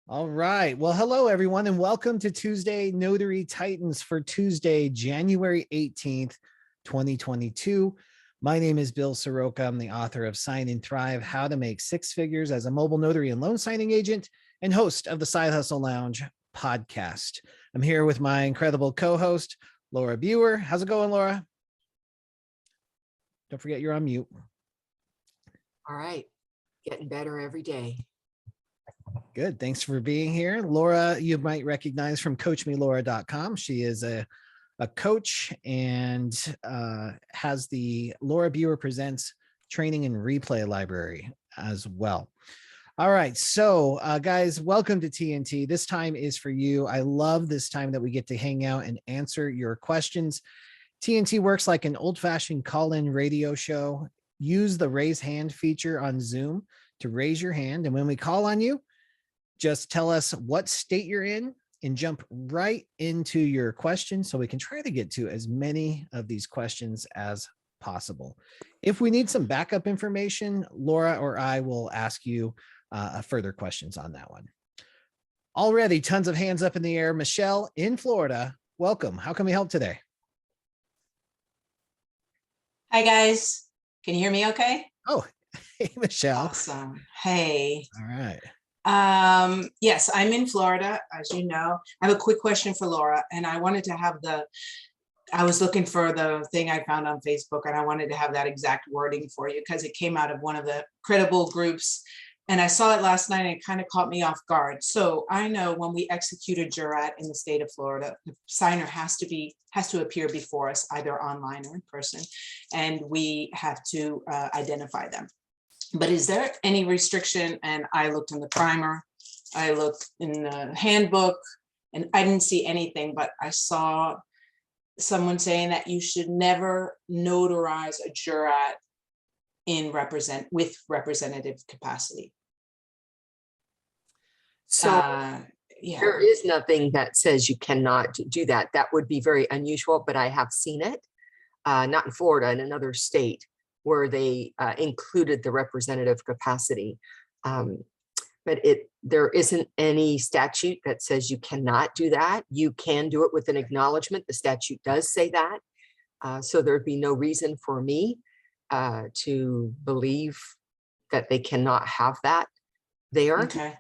All right. Well, hello, everyone, and welcome to Tuesday Notary Titans for Tuesday, January 18th, 2022. My name is Bill Soroka. I'm the author of Sign and Thrive, How to Make Six Figures as a Mobile Notary and Loan Signing Agent, and host of the Side Hustle Lounge podcast. I'm here with my incredible co-host, Laura Biewer. How's it going, Laura? Don't forget you're on mute. All right. Getting better every day. Good. Thanks for being here. Laura, you might recognize from coachmelora.com. She is a coach and has the Laura Biewer Presents training and replay library as well. All right. So guys, welcome to TNT. This time is for you. I love this time that we get to hang out and answer your questions. TNT works like an old-fashioned call-in radio show. Use the raise hand feature on Zoom to raise your hand. And when we call on you, just tell us what state you're in and jump right into your question so we can try to get to as many of these questions as possible. If we need some backup information, Laura or I will ask you further questions on that one. Already tons of hands up in the air. Michelle in Florida, welcome. How can we help today? Hi, guys. Can you hear me okay? Oh, hey, Michelle. Awesome. Hey. All right. Yes, I'm in Florida, as you know. I have a quick question for Laura, and I wanted to have I was looking for the thing I found on Facebook, and I wanted to have that exact wording for you because it came out of one of the credible groups, and I saw it last night and it kind of caught me off guard. So I know when we execute a jurat in the state of Florida, the signer has to appear before us, either online or in person, and we have to identify them. But is there any restriction? And I looked in the primer, I looked in the handbook, and I didn't see anything, but I saw someone saying that you should never notarize a jurat with representative capacity. So yeah. There is nothing that says you cannot do that. That would be very unusual, but I have seen it, not in Florida, in another state, where they included the representative capacity. But there isn't any statute that says you cannot do that. You can do it with an acknowledgement. The statute does say that. So there'd be no reason for me to believe that they cannot have that there. Okay.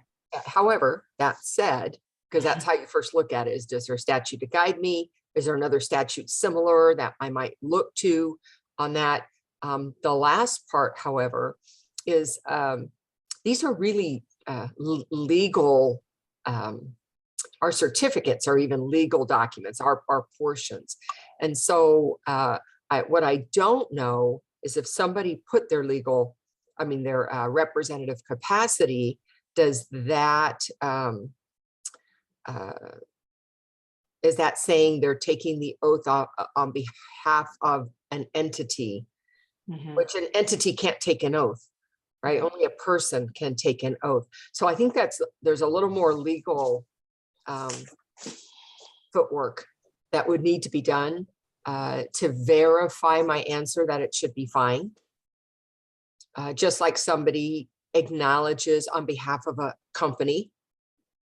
However, that said, because that's how you first look at it, is there a statute to guide me? Is there another statute similar that I might look to on that? The last part, however, is these are really legal, our certificates are even legal documents, our portions. And so what I don't know is if somebody put their their representative capacity, does that, is that saying they're taking the oath on behalf of an entity? Mm-hmm. Which an entity can't take an oath, right? Only a person can take an oath. So I think there's a little more legal footwork that would need to be done to verify my answer that it should be fine. Just like somebody acknowledges on behalf of a company,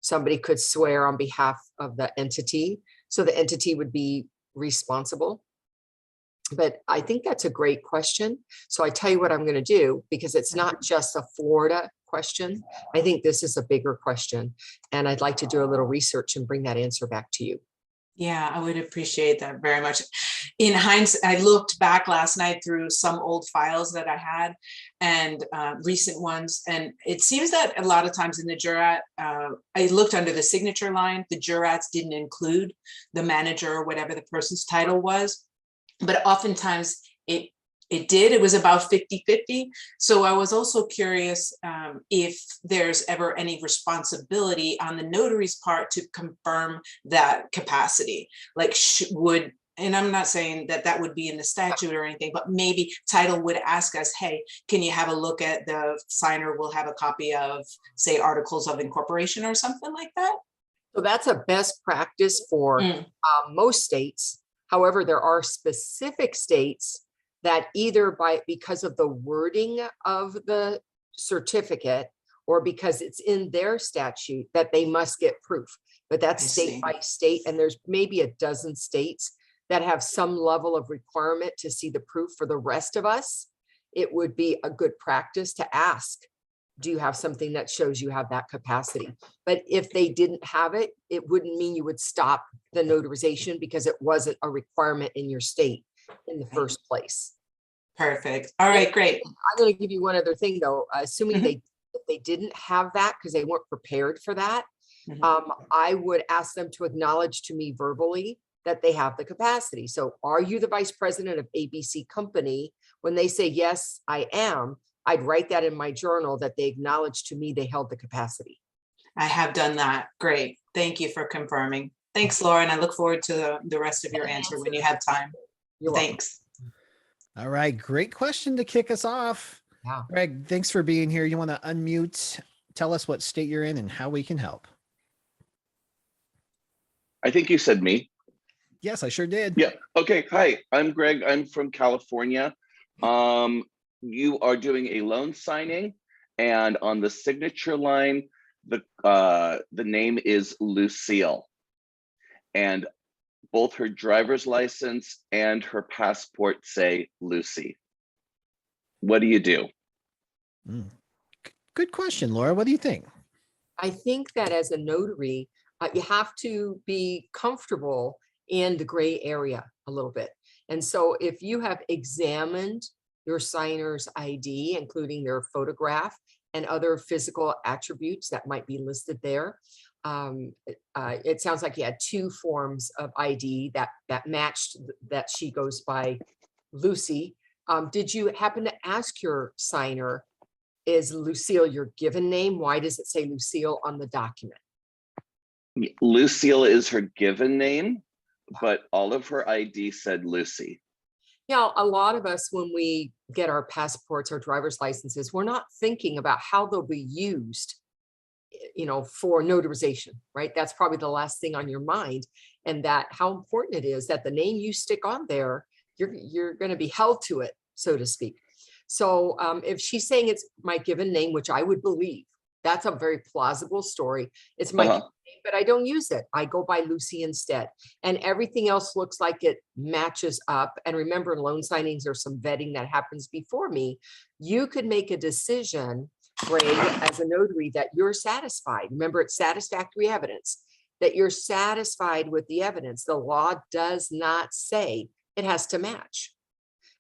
somebody could swear on behalf of the entity, so the entity would be responsible. But I think that's a great question. So I tell you what I'm going to do, because it's not just a Florida question. I think this is a bigger question, and I'd like to do a little research and bring that answer back to you. Yeah, I would appreciate that very much. In hindsight, I looked back last night through some old files that I had and recent ones. And it seems that a lot of times in the jurat, I looked under the signature line, the jurats didn't include the manager or whatever the person's title was. But oftentimes it did. It was about 50-50. So I was also curious if there's ever any responsibility on the notary's part to confirm that capacity. Like and I'm not saying that that would be in the statute or anything, but maybe title would ask us, hey, can you have a look at the signer will have a copy of, say, articles of incorporation or something like that? So that's a best practice for most states. However, there are specific states that either because of the wording of the certificate or because it's in their statute that they must get proof. But that's I state see. by state, and there's maybe a dozen states that have some level of requirement to see the proof. For the rest of us, it would be a good practice to ask, do you have something that shows you have that capacity? But if they didn't have it, it wouldn't mean you would stop the notarization because it wasn't a requirement in your state in the first place. Perfect. All right, great. I'm going to give you one other thing though. Assuming Mhm. if they didn't have that because they weren't prepared for that, Mhm. I would ask them to acknowledge to me verbally that they have the capacity. So are you the vice president of ABC company? When they say, yes, I am, I'd write that in my journal that they acknowledge to me they held the capacity. I have done that. Great. Thank you for confirming. Thanks, Laura, and I look forward to the rest of your answer when you have time. You're welcome. Thanks. All right, great question to kick us off. Yeah. Greg, thanks for being here. You want to unmute, tell us what state you're in and how we can help. I think you said me. Yes, I sure did. Yeah. Okay. Hi, I'm Greg. I'm from California. You are doing a loan signing, and on the signature line, the name is Lucille, and both her driver's license and her passport say Lucy. What do you do? Good question, Laura. What do you think? I think that as a notary, you have to be comfortable in the gray area a little bit. And so if you have examined your signer's ID, including their photograph and other physical attributes that might be listed there, it sounds like you had two forms of ID that matched, that she goes by Lucy. Did you happen to ask your signer, is Lucille your given name? Why does it say Lucille on the document? Lucille is her given name, but all of her ID said Lucy. Yeah, a lot of us, when we get our passports or driver's licenses, we're not thinking about how they'll be used, for notarization, right? That's probably the last thing on your mind, and that how important it is that the name you stick on there, you're going to be held to it, so to speak. So if she's saying it's my given name, which I would believe, that's a very plausible story. It's my given name, but I don't use it. I go by Lucy instead. And everything else looks like it matches up. And remember, in loan signings, there's some vetting that happens before me. You could make a decision, Greg, as a notary, that you're satisfied. Remember, it's satisfactory evidence, that you're satisfied with the evidence. The law does not say it has to match.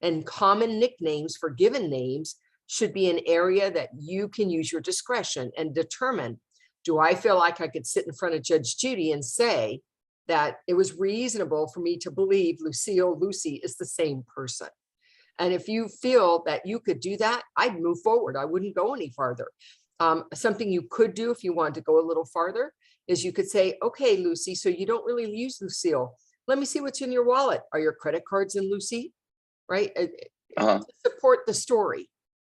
And common nicknames for given names should be an area that you can use your discretion and determine, do I feel like I could sit in front of Judge Judy and say that it was reasonable for me to believe Lucy is the same person? And if you feel that you could do that, I'd move forward. I wouldn't go any farther. Something you could do if you wanted to go a little farther is you could say, okay, Lucy, so you don't really use Lucille. Let me see what's in your wallet. Are your credit cards in Lucy? Right? To support the story,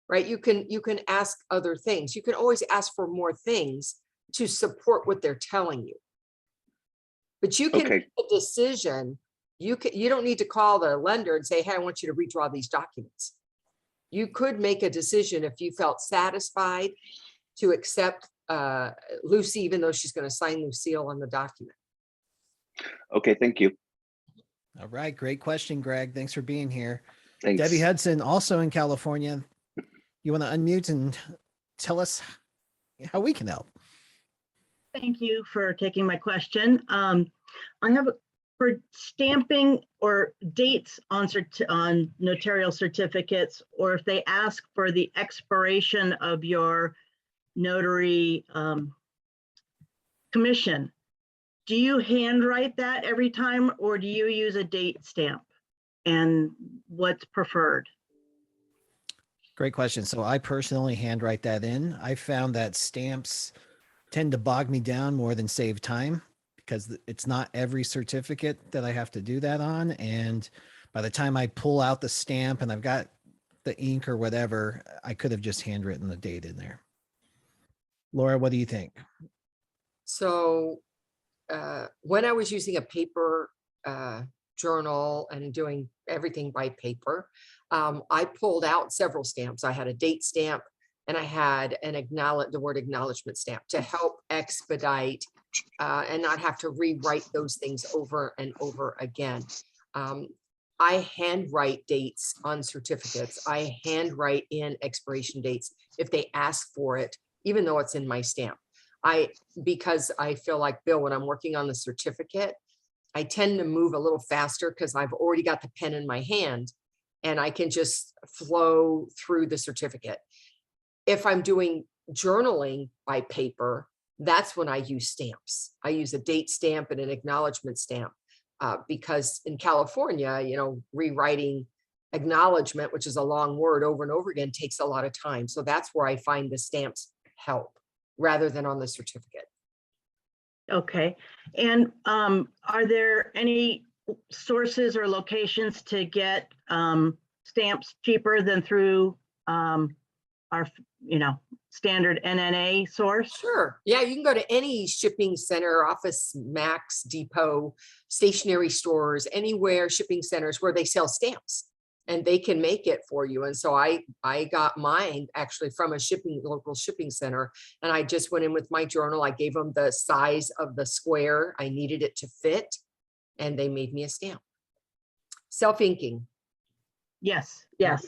right? You can ask other things. You can always ask for more things to support what they're telling you. But you can make a decision. You don't need to call the lender and say, hey, I want you to redraw these documents. You could make a decision if you felt satisfied to accept Lucy, even though she's going to sign Lucille on the document. Okay, thank you. All right, great question, Greg. Thanks for being here. Thanks. Debbie Hudson, also in California. You want to unmute and tell us how we can help? Thank you for taking my question. I have for stamping or dates on notarial certificates, or if they ask for the expiration of your notary commission, do you handwrite that every time, or do you use a date stamp? And what's preferred? Great question. So I personally handwrite that in. I found that stamps tend to bog me down more than save time, because it's not every certificate that I have to do that on. And by the time I pull out the stamp and I've got the ink or whatever, I could have just handwritten the date in there. Laura, what do you think? So when I was using a paper journal and doing everything by paper, I pulled out several stamps. I had a date stamp and I had the word acknowledgement stamp to help expedite and not have to rewrite those things over and over again. I handwrite dates on certificates. I handwrite in expiration dates if they ask for it, even though it's in my stamp. Because I feel like, Bill, when I'm working on the certificate, I tend to move a little faster because I've already got the pen in my hand and I can just flow through the certificate. If I'm doing journaling by paper, that's when I use stamps. I use a date stamp and an acknowledgement stamp because in California, rewriting acknowledgement, which is a long word over and over again, takes a lot of time. So that's where I find the stamps help rather than on the certificate. Okay. And are there any sources or locations to get stamps cheaper than through our, standard NNA source? Sure. Yeah, you can go to any shipping center, Office Max, Depot, stationery stores, anywhere, shipping centers where they sell stamps, and they can make it for you. And so I got mine actually from a local shipping center, and I just went in with my journal. I gave them the size of the square I needed it to fit, and they made me a stamp. Self-inking. Yes,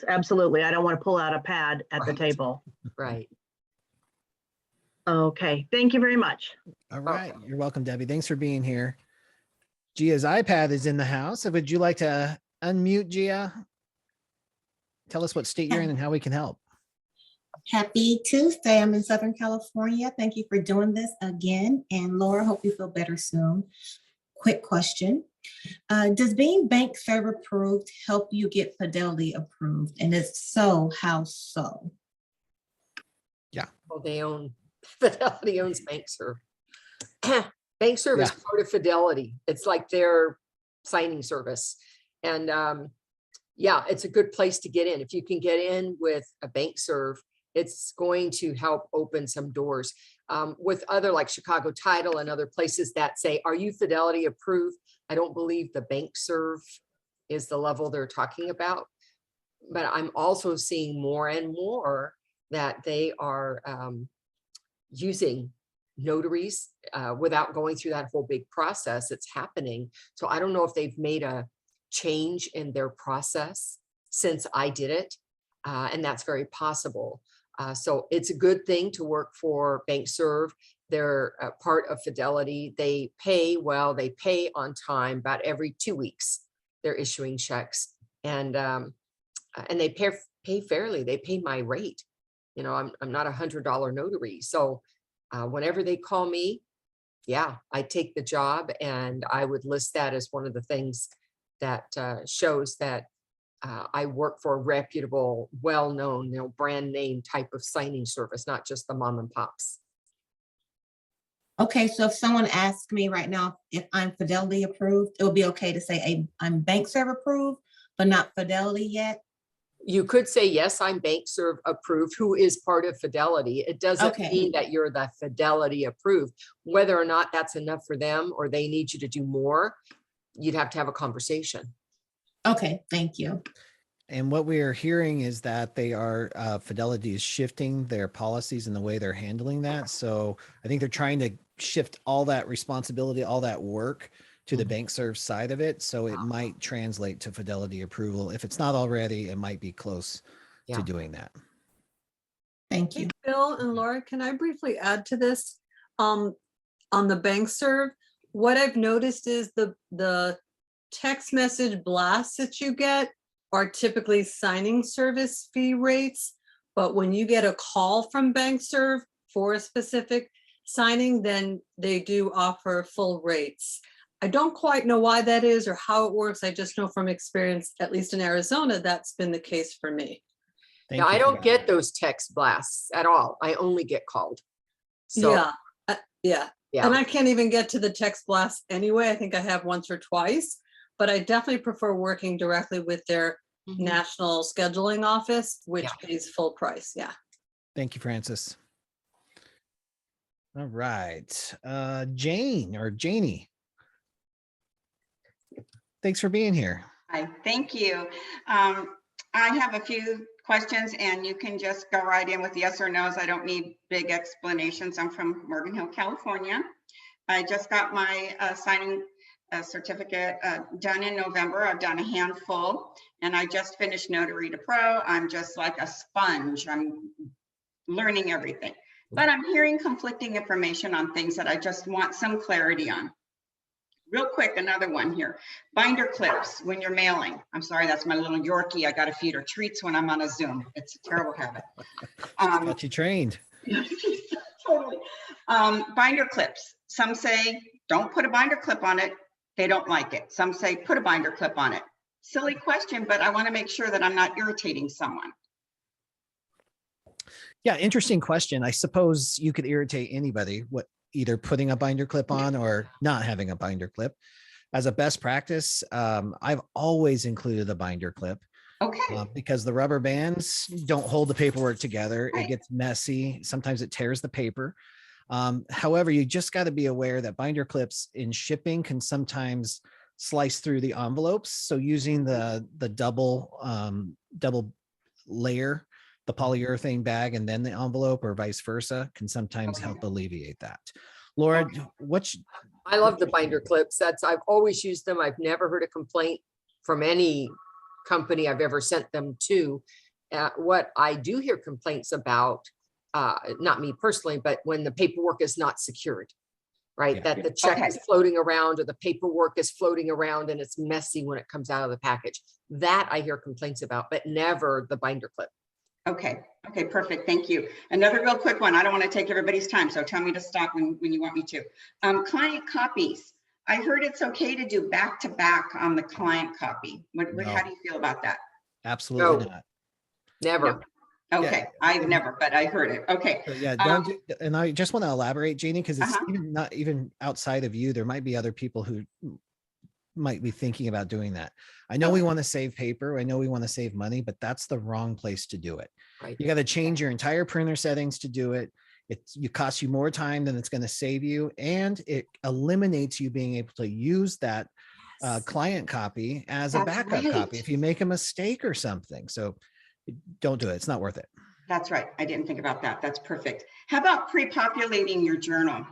absolutely. I don't want to pull out a pad at the Right. table. Right. Okay, thank you very much. All right. You're welcome, Debbie. Thanks for being here. Gia's iPad is in the house. So would you like to unmute Gia? Tell us what state you're in and how we can help. Happy Tuesday. I'm in Southern California. Thank you for doing this again. And Laura, hope you feel better soon. Quick question. Does being bank server approved help you get Fidelity approved? And if so, how so? Yeah. Well, Fidelity owns BankServe. BankServe is part of Fidelity. It's like their signing service. And yeah, it's a good place to get in. If you can get in with a BankServe, it's going to help open some doors. With other like Chicago Title and other places that say, are you Fidelity approved? I don't believe the BankServe is the level they're talking about. But I'm also seeing more and more that they are using notaries without going through that whole big process. It's happening. So I don't know if they've made a change in their process since I did it. And that's very possible. So it's a good thing to work for BankServe. They're a part of Fidelity. They pay well, they pay on time. About every 2 weeks, they're issuing checks, and they pay fairly. They pay my rate. I'm not $100 notary. So whenever they call me, yeah, I take the job, and I would list that as one of the things that shows that I work for a reputable, well-known, brand name type of signing service, not just the mom and pops. Okay, so if someone asks me right now if I'm Fidelity approved, it'll be okay to say I'm BankServe approved, but not Fidelity yet? You could say, yes, I'm BankServe approved, who is part of Fidelity. It doesn't mean that you're the Fidelity approved. Whether or not that's enough for them or they need you to do more, you'd have to have a conversation. Okay, thank you. And what we are hearing is that Fidelity is shifting their policies and the way they're handling that. So I think they're trying to shift all that responsibility, all that work to the BankServe side of it. So it might translate to Fidelity approval. If it's not already, it might be close to doing that. Thank you. Bill and Laura, can I briefly add to this? On the BankServe, what I've noticed is the text message blasts that you get are typically signing service fee rates. But when you get a call from BankServe for a specific signing, then they do offer full rates. I don't quite know why that is or how it works. I just know from experience, at least in Arizona, that's been the case for me. Yeah, I don't get those text blasts at all. I only get called. So, yeah. And I can't even get to the text blast anyway. I think I have once or twice, but I definitely prefer working directly with their national scheduling office, which pays full price. Yeah. Thank you, Francis. All right. Janie. Thanks for being here. Hi, thank you. I have a few questions, and you can just go right in with yes or no's. I don't need big explanations. I'm from Morgan Hill, California. I just got my signing certificate done in November. I've done a handful, and I just finished Notary to Pro. I'm just like a sponge. I'm learning everything, but I'm hearing conflicting information on things that I just want some clarity on. Real quick, another one here. Binder clips when you're mailing. I'm sorry, that's my little Yorkie. I got to feed her treats when I'm on a Zoom. It's a terrible habit. Got you trained. Totally. Binder clips. Some say, don't put a binder clip on it. They don't like it. Some say, put a binder clip on it. Silly question, but I want to make sure that I'm not irritating someone. Yeah, interesting question. I suppose you could irritate anybody, either putting a binder clip on or not having a binder clip. As a best practice, I've always included a binder clip. Okay. Because the rubber bands don't hold the paperwork together. Right. It gets messy. Sometimes it tears the paper. However, you just got to be aware that binder clips in shipping can sometimes slice through the envelopes. So using the double layer, the polyurethane bag, and then the envelope, or vice versa, can sometimes help alleviate that. Laura, I love the binder clips. I've always used them. I've never heard a complaint from any company I've ever sent them to. What I do hear complaints about, not me personally, but when the paperwork is not secured, right? Yeah. That the check is floating around, or the paperwork is floating around and it's messy when it comes out of the package. That I hear complaints about, but never the binder clip. Okay. Okay, perfect. Thank you. Another real quick one. I don't want to take everybody's time, so tell me to stop when you want me to. Client copies. I heard it's okay to do back-to-back on the client copy. How do you feel about that? absolutely No. not. Never. No. Okay, I've never, but I heard it. Okay. So yeah, don't do, and I just want to elaborate, Jeannie, because it's Uh-huh. not even outside of you. There might be other people who might be thinking about doing that. I know we want to save paper. I know we want to save money, but that's the wrong place to do it. Right. You got to change your entire printer settings to do it. It costs you more time than it's going to save you, and it eliminates you being able to use that client copy as a That's backup right. copy if you make a mistake or something. So don't do it. It's not worth it. That's right. I didn't think about that. That's perfect. How about pre-populating your journal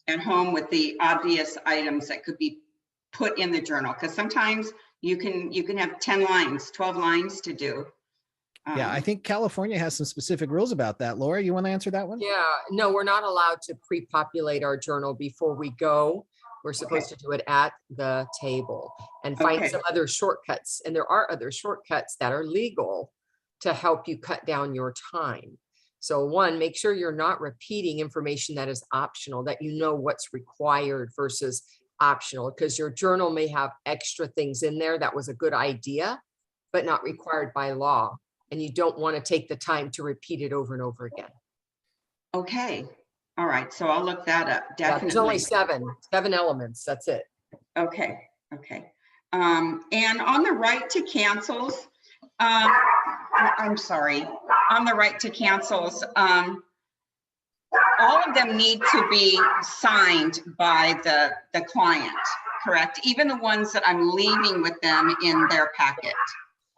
at home with the obvious items that could be put in the journal? Because sometimes you can have 10 lines, 12 lines to do. Yeah, I think California has some specific rules about that. Laura, you want to answer that one? Yeah, no, we're not allowed to pre-populate our journal before we go. We're supposed to do it at the table and find Okay. some other shortcuts. And there are other shortcuts that are legal to help you cut down your time. So one, make sure you're not repeating information that is optional, that you know what's required versus optional, because your journal may have extra things in there that was a good idea, but not required by law. And you don't want to take the time to repeat it over and over again. Okay. All right. So I'll look that up. Yeah, Definitely. there's only seven elements. That's it. Okay. Okay. And on the right to cancels, I'm sorry, on the right to cancels, all of them need to be signed by the client, correct? Even the ones that I'm leaving with them in their packet.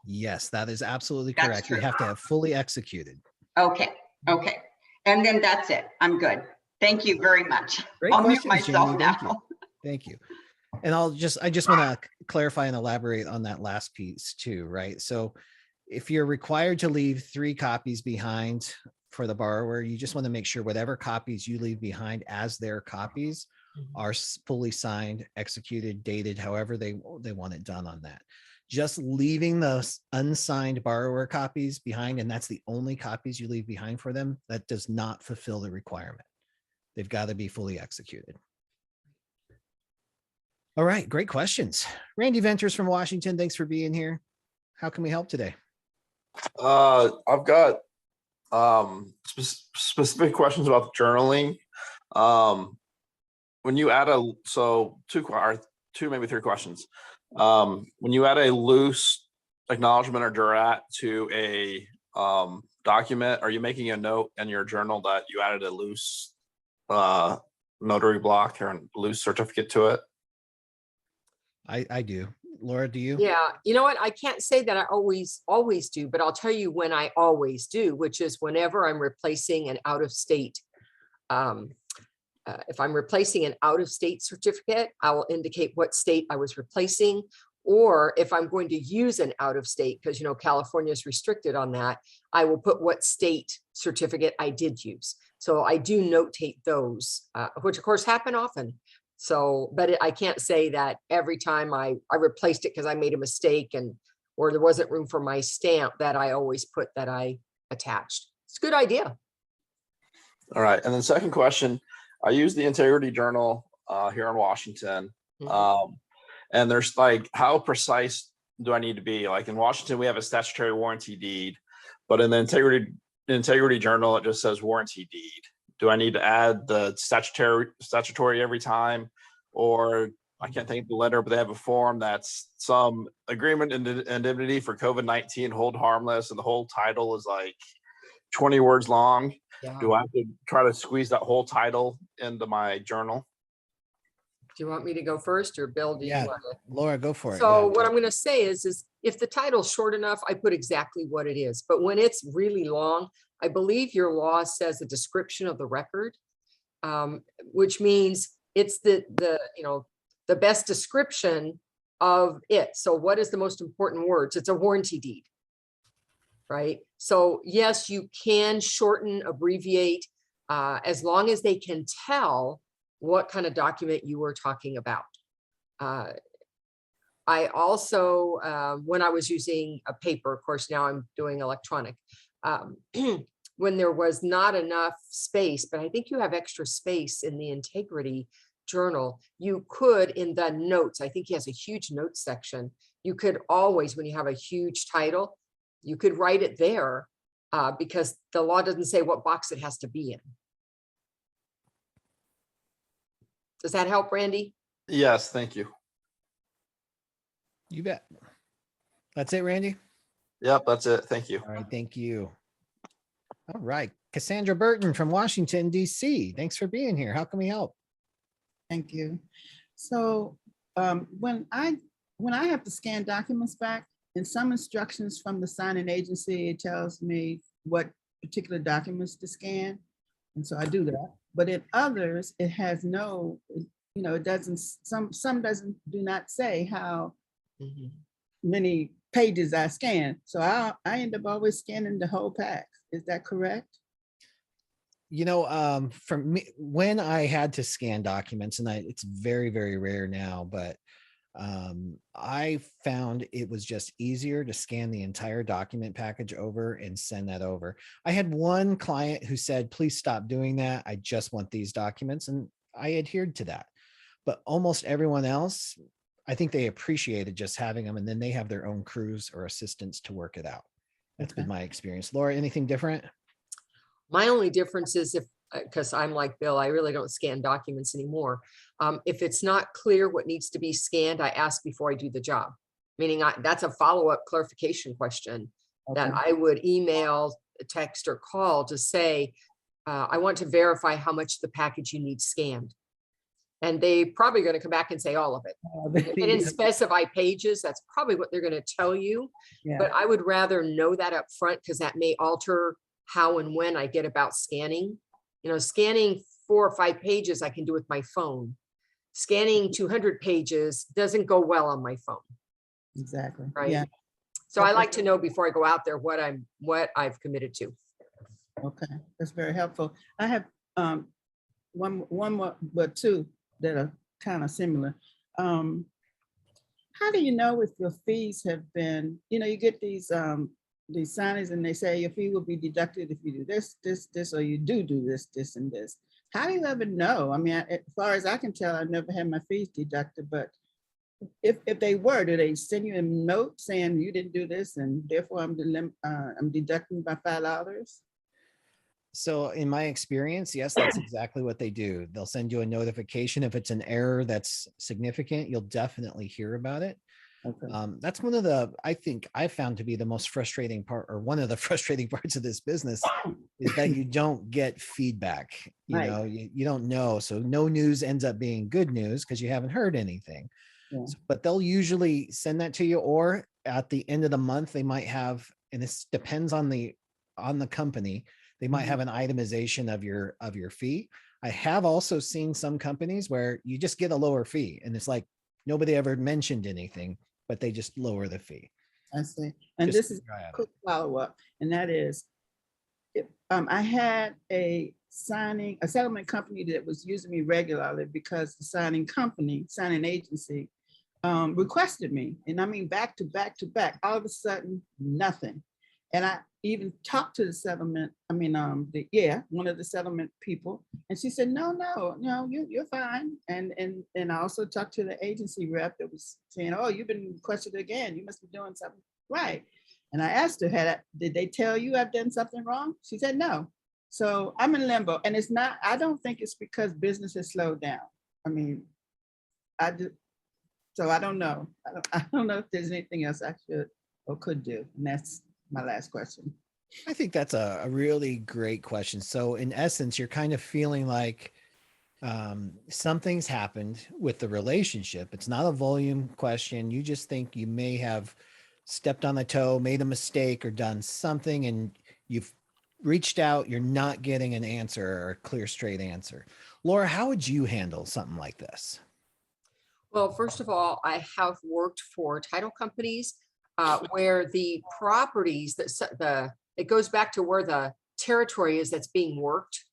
Yes, that is absolutely That's correct. You true. have to have fully executed. Okay. Okay. And then that's it. I'm good. Thank you very much. Great I'll mute questions, myself Jamie. Thank you. now. Thank you. And I just want to clarify and elaborate on that last piece too, right? So if you're required to leave 3 copies behind for the borrower, you just want to make sure whatever copies you leave behind as their copies are fully signed, executed, dated, however they want it done on that. Just leaving the unsigned borrower copies behind, and that's the only copies you leave behind for them, that does not fulfill the requirement. They've got to be fully executed. All right, great questions. Randy Venters from Washington, thanks for being here. How can we help today? I've got specific questions about the journaling. When you add two, maybe 3 questions. When you add a loose acknowledgement or jurat to a document, are you making a note in your journal that you added a loose notary block or a loose certificate to it? I do. Laura, do you? Yeah, you know what? I can't say that I always do, but I'll tell you when I always do, which is whenever I'm replacing an out of state. If I'm replacing an out of state certificate, I will indicate what state I was replacing. Or if I'm going to use an out of state, because California is restricted on that, I will put what state certificate I did use. So I do notate those, which of course happen often. So, but I can't say that every time I replaced it because I made a mistake or there wasn't room for my stamp, that I always put that I attached. It's a good idea. All right. And then second question, I use the Integrity Journal here in Washington. Mhm. And there's like, how precise do I need to be? Like in Washington, we have a statutory warranty deed, but in the Integrity Journal, it just says warranty deed. Do I need to add the statutory every time? Or I can't think of the letter, but they have a form that's some agreement and indemnity for COVID-19 hold harmless, and the whole title is like 20 words long. Yeah. Do I have to try to squeeze that whole title into my journal? Do you want me to go first, or Bill? Do you Yeah, want to? Laura, go for it. So Yeah. what I'm going to say is if the title's short enough, I put exactly what it is. But when it's really long, I believe your law says a description of the record, which means it's the best description of it. So what is the most important words? It's a warranty deed, right? So yes, you can shorten, abbreviate, as long as they can tell what kind of document you were talking about. I also, when I was using a paper, of course, now I'm doing electronic, when there was not enough space, but I think you have extra space in the Integrity Journal, you could, in the notes, I think he has a huge notes section, you could always, when you have a huge title, you could write it there, because the law doesn't say what box it has to be in. Does that help, Randy? Yes, thank you. You bet. That's it, Randy? Yep, that's it. Thank you. All right, thank you. All right, Cassandra Burton from Washington, D.C. Thanks for being here. How can we help? Thank you. So when I have to scan documents back, in some instructions from the signing agency, it tells me what particular documents to scan. And so I do that. But in others, it has no, it doesn't, some do not say how many pages I scan. So I end up always scanning the whole pack. Is that correct? For me, when I had to scan documents, and it's very, very rare now, but I found it was just easier to scan the entire document package over and send that over. I had one client who said, please stop doing that. I just want these documents. And I adhered to that. But almost everyone else, I think they appreciated just having them, and then they have their own crews or assistants to work it out. That's been my experience. Laura, anything different? My only difference is because I'm like Bill, I really don't scan documents anymore. If it's not clear what needs to be scanned, I ask before I do the job, meaning that's a follow-up clarification question that I would email, text, or call to say, I want to verify how much the package you need scanned. And they probably going to come back and say all of it. If they didn't specify pages, that's probably what they're going to tell you. Yeah. But I would rather know that up front, because that may alter how and when I get about scanning. Scanning 4 or 5 pages I can do with my phone. Scanning 200 pages doesn't go well on my phone. Exactly. Right. Yeah. So I like to know before I go out there what I've committed to. Okay, that's very helpful. I have one more, but two that are kind of similar. How do you know if your fees have been, you get these signings and they say your fee will be deducted if you do this, or you do this, and this. How do you ever know? I mean, as far as I can tell, I've never had my fees deducted, but if they were, do they send you a note saying you didn't do this and therefore I'm deducting by $5? So in my experience, yes, that's exactly what they do. They'll send you a notification. If it's an error that's significant, you'll definitely hear about it. Okay. That's one of the, I think I found to be the most frustrating part, or one of the frustrating parts of this business, is that you don't get feedback. You Right. know, you don't know. So no news ends up being good news because you haven't heard anything. Yeah. But they'll usually send that to you, or at the end of the month, they might have, and this depends on the company, they might have an itemization of your fee. I have also seen some companies where you just get a lower fee and it's like nobody ever mentioned anything, but they just lower the fee. I see. And Just this is try a it. quick follow-up, and that is, I had a settlement company that was using me regularly because the signing agency requested me. And I mean, back to back to back, all of a sudden, nothing. And I even talked to the settlement, one of the settlement people, and she said, no, you're fine. And I also talked to the agency rep that was saying, oh, you've been requested again. You must be doing something right. And I asked her, did they tell you I've done something wrong? She said, no. So I'm in limbo. And it's not, I don't think it's because business has slowed down. So I don't know. I don't know if there's anything else I should or could do. And that's my last question. I think that's a really great question. So in essence, you're kind of feeling like something's happened with the relationship. It's not a volume question. You just think you may have stepped on the toe, made a mistake, or done something, and you've reached out, you're not getting an answer or a clear, straight answer. Laura, how would you handle something like this? Well, first of all, I have worked for title companies where the properties it goes back to where the territory is that's being worked.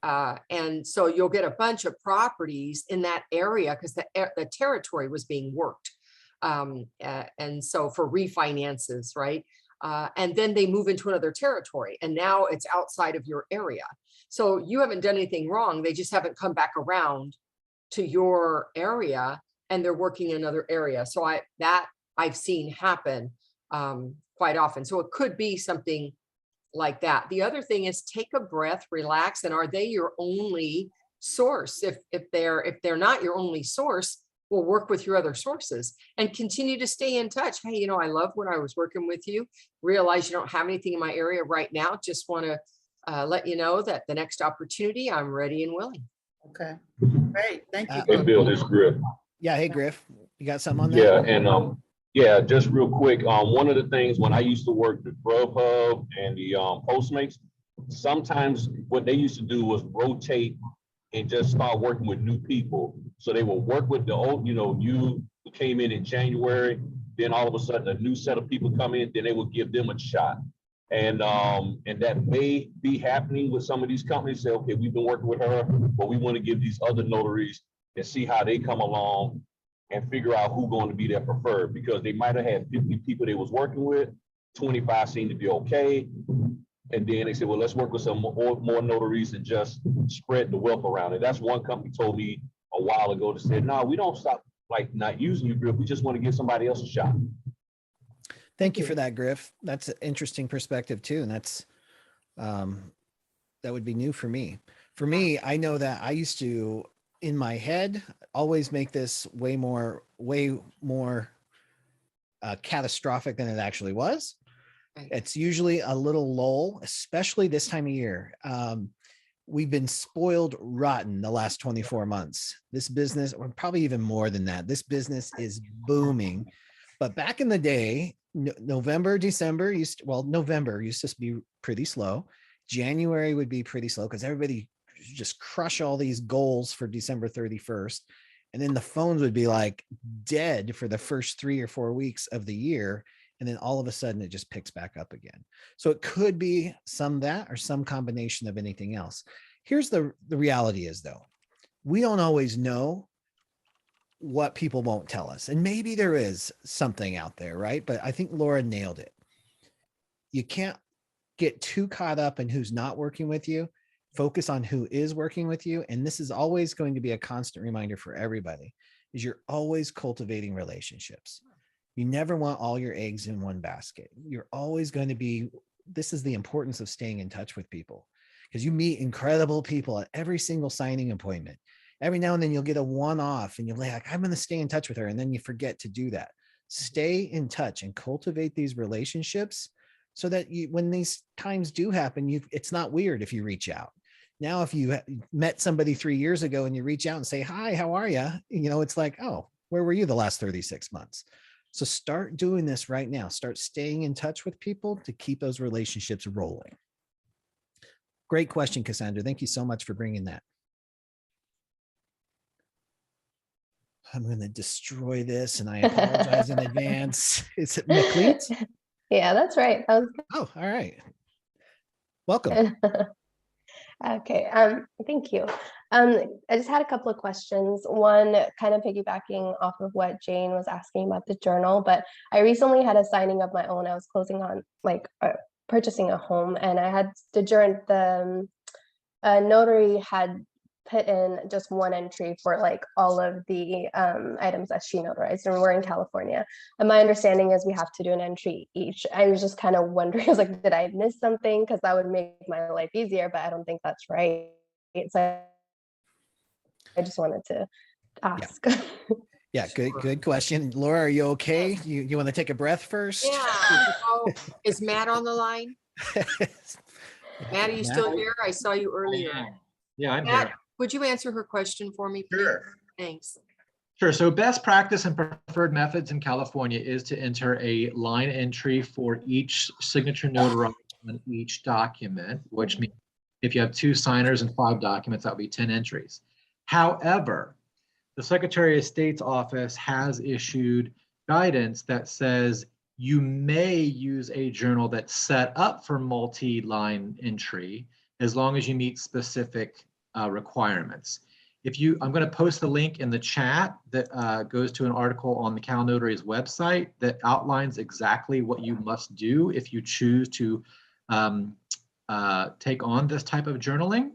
And so you'll get a bunch of properties in that area because the territory was being worked. And so for refinances, right? And then they move into another territory and now it's outside of your area. So you haven't done anything wrong. They just haven't come back around to your area and they're working in another area. So I've seen happen quite often. So it could be something like that. The other thing is take a breath, relax, and are they your only source? If they're not your only source, we'll work with your other sources and continue to stay in touch. Hey, I love when I was working with you. Realize you don't have anything in my area right now. Just want to let you know that the next opportunity, I'm ready and willing. Okay, great. Thank you. Hey, Bill, this is Griff. Yeah. Hey, Griff, you got something on that? Yeah, and yeah, just real quick. One of the things when I used to work the Grubhub and the Postmates, sometimes what they used to do was rotate and just start working with new people. So they will work with the old, you came in January, then all of a sudden a new set of people come in, then they will give them a shot. And that may be happening with some of these companies. Say, okay, we've been working with her, but we want to give these other notaries and see how they come along and figure out who's going to be their preferred, because they might have had 50 people they was working with, 25 seemed to be okay. And then they said, well, let's work with some more notaries and just spread the wealth around it. That's one company told me a while ago to say, no, we don't stop not using you, Griff. We just want to give somebody else a shot. Thank you for that, Griff. That's an interesting perspective too. And that's, that would be new for me. For me, I know that I used to, in my head, always make this way more catastrophic than it actually was. It's usually a little lull, especially this time of year. We've been spoiled rotten the last 24 months. This business, or probably even more than that, this business is booming. But back in the day, November, December November used to be pretty slow. January would be pretty slow because everybody just crush all these goals for December 31st. And then the phones would be like dead for the first 3 or 4 weeks of the year. And then all of a sudden it just picks back up again. So it could be some that or some combination of anything else. Here's the reality is though, we don't always know what people won't tell us. And maybe there is something out there, right? But I think Laura nailed it. You can't get too caught up in who's not working with you. Focus on who is working with you. And this is always going to be a constant reminder for everybody, is you're always cultivating relationships. You never want all your eggs in one basket. You're always going to be, this is the importance of staying in touch with people, because you meet incredible people at every single signing appointment. Every now and then you'll get a one-off and you're like, I'm going to stay in touch with her. And then you forget to do that. Stay in touch and cultivate these relationships so that when these times do happen, it's not weird if you reach out. Now, if you met somebody 3 years ago and you reach out and say, hi, how are you? It's like, oh, Where were you the last 36 months? So start doing this right now. Start staying in touch with people to keep those relationships rolling. Great question, Cassandra. Thank you so much for bringing that. I'm going to destroy this and I apologize in advance. Is it McLeod? Yeah, that's right. That was Oh, all right. Welcome. good. Okay, thank you. I just had a couple of questions. One, kind of piggybacking off of what Jane was asking about the journal, but I recently had a signing of my own. I was closing on purchasing a home, and I had the notary had put in just one entry for like all of the items that she notarized, and we're in California. And my understanding is we have to do an entry each. I was just kind of wondering, I was like, did I miss something? Because that would make my life easier, but I don't think that's right. So I just wanted to ask. Yeah, good question. Laura, are you okay? You want to take a breath first? Yeah. Oh, is Matt on the line? Matt, are you still here? I saw you earlier. Yeah, I'm Matt, here. would you answer her question for me, please? Sure. Thanks. Sure. So best practice and preferred methods in California is to enter a line entry for each signature notarized on each document, which means if you have 2 signers and 5 documents, that would be 10 entries. However, the Secretary of State's office has issued guidance that says you may use a journal that's set up for multi-line entry as long as you meet specific requirements. I'm going to post the link in the chat that goes to an article on the Cal Notary's website that outlines exactly what you must do if you choose to take on this type of journaling,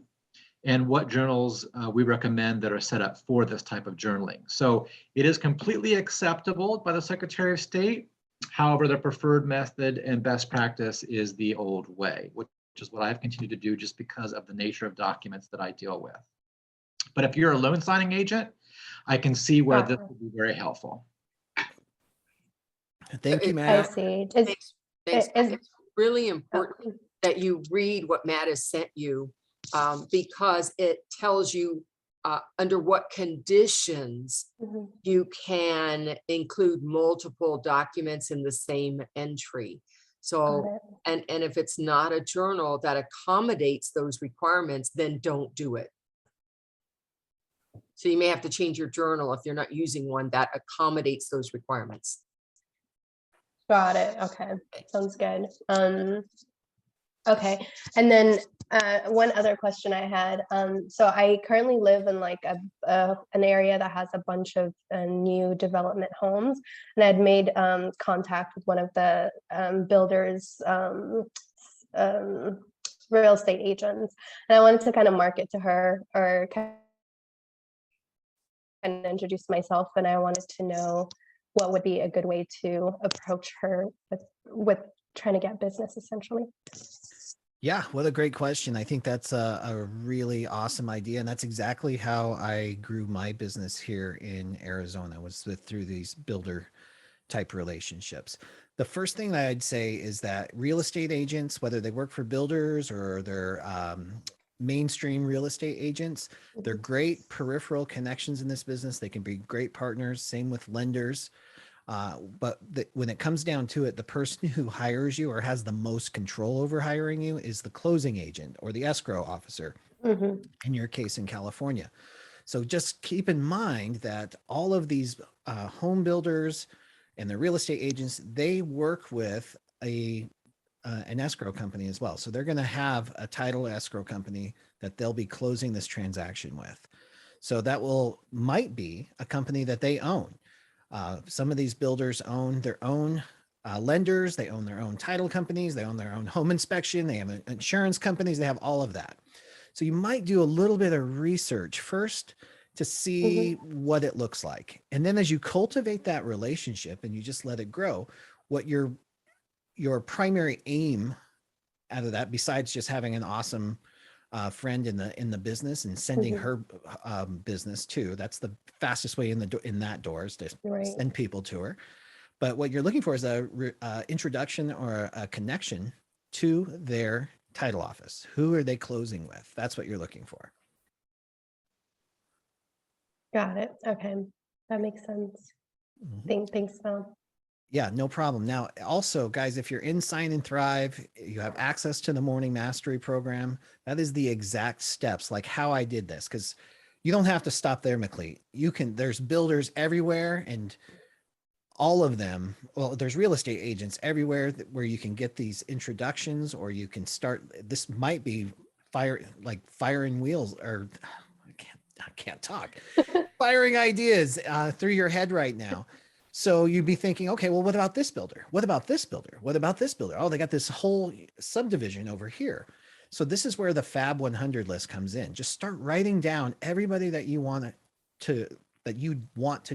and what journals we recommend that are set up for this type of journaling. So it is completely acceptable by the Secretary of State. However, the preferred method and best practice is the old way, which is what I've continued to do just because of the nature of documents that I deal with. But if you're a loan signing agent, I can see where this would be very helpful. Thank you, Matt. I see. Thanks. It's really important that you read what Matt has sent you, because it tells you under what conditions you can include multiple documents in the same entry. So, and if it's not a journal that accommodates those requirements, then don't do it. So you may have to change your journal if you're not using one that accommodates those requirements. Got it. Okay, sounds good. Okay, and then one other question I had. So I currently live in like an area that has a bunch of new development homes, and I'd made contact with one of the builders, real estate agents, and I wanted to kind of market to her or kind of introduce myself, and I wanted to know what would be a good way to approach her with trying to get business, essentially. Yeah, what a great question. I think that's a really awesome idea. And that's exactly how I grew my business here in Arizona, was through these builder type relationships. The first thing that I'd say is that real estate agents, whether they work for builders or they're mainstream real estate agents, they're great peripheral connections in this business. They can be great partners. Same with lenders. But when it comes down to it, the person who hires you or has the most control over hiring you is the closing agent or the escrow officer, in your case in California. So just keep in mind that all of these home builders and the real estate agents, they work with an escrow company as well. So they're going to have a title escrow company that they'll be closing this transaction with. So that might be a company that they own. Some of these builders own their own lenders, they own their own title companies, they own their own home inspection, they have insurance companies, they have all of that. So you might do a little bit of research first to see what it looks like. And then as you cultivate that relationship and you just let it grow, what your primary aim out of that, besides just having an awesome friend in the business and sending her business too, that's the fastest way in that door is to send people to her. But what you're looking for is a introduction or a connection to their title office. Who are they closing with? That's what you're looking for. Got it. Okay. That makes sense. Mhm. Thanks, Phil. Yeah, no problem. Now, also, guys, if you're in Sign and Thrive, you have access to the Morning Mastery program. That is the exact steps, like how I did this, because you don't have to stop there, McLean. You can, there's builders everywhere, and all of them, well, there's real estate agents everywhere where you can get these introductions, or you can start, this might be firing wheels, or I can't talk, firing ideas through your head right now. So you'd be thinking, okay, well, what about this builder? What about this builder? What about this builder? Oh, they got this whole subdivision over here. So this is where the Fab 100 list comes in. Just start writing down everybody that you want to